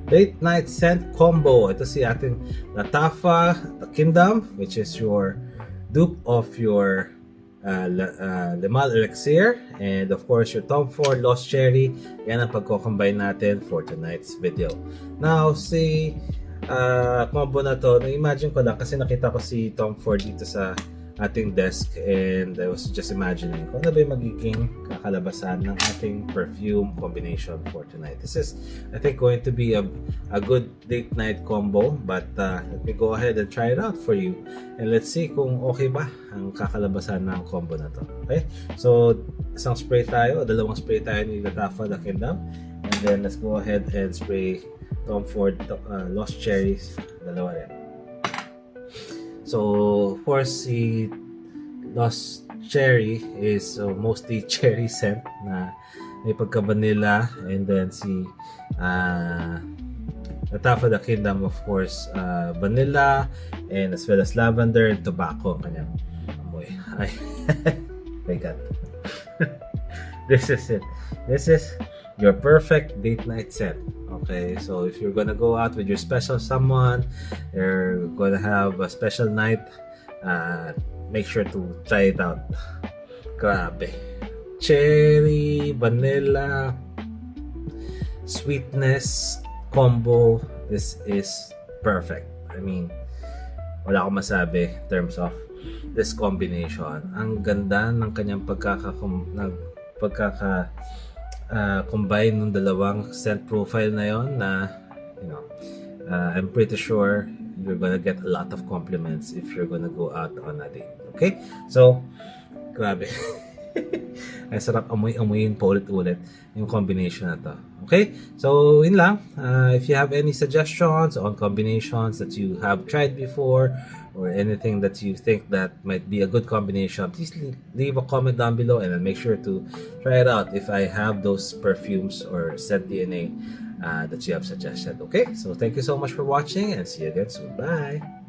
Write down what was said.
Date Night Scent Combo. Ito si ating Latafa The Kingdom, which is your dupe of your Limal Elixir, and of course your Tom Ford Lost Cherry. Yan ang pagko-combine natin for tonight's video. Now, si combo na to, na-imagine ko lang kasi nakita ko si Tom Ford dito sa ating desk, and I was just imagining kung ano ba yung magiging kakalabasan ng ating perfume combination for tonight. This is, I think, going to be a good date night combo, but let me go ahead and try it out for you, and let's see kung okay ba ang kakalabasan ng combo na to. Okay, so isang spray tayo, dalawang spray tayo ni Latafa The Kingdom, and then let's go ahead and spray Tom Ford Lost Cherries, dalawa rin. So, of course, si Lost Cherry is mostly cherry scent na may pagka-vanilla, and then si Latafa The Kingdom, of course, vanilla, and as well as lavender and tobacco ang kanyang amoy. Ay, my God. This is it. This is your perfect date night scent. Okay, so if you're gonna go out with your special someone, you're gonna have a special night, make sure to try it out. Grabe. Cherry, vanilla, sweetness combo. This is perfect. I mean, wala akong masabi in terms of this combination. Ang ganda ng kanyang combine ng dalawang scent profile na yon na, you know, I'm pretty sure you're gonna get a lot of compliments if you're gonna go out on a date. Okay? So, grabe. Ay sarap amoy-amoyin pa ulit-ulit yung combination na to. Okay? So, yun lang. If you have any suggestions on combinations that you have tried before, or anything that you think that might be a good combination, please leave a comment down below, and then make sure to try it out if I have those perfumes or scent DNA that you have suggested. Okay? So, thank you so much for watching, and see you again soon. Bye!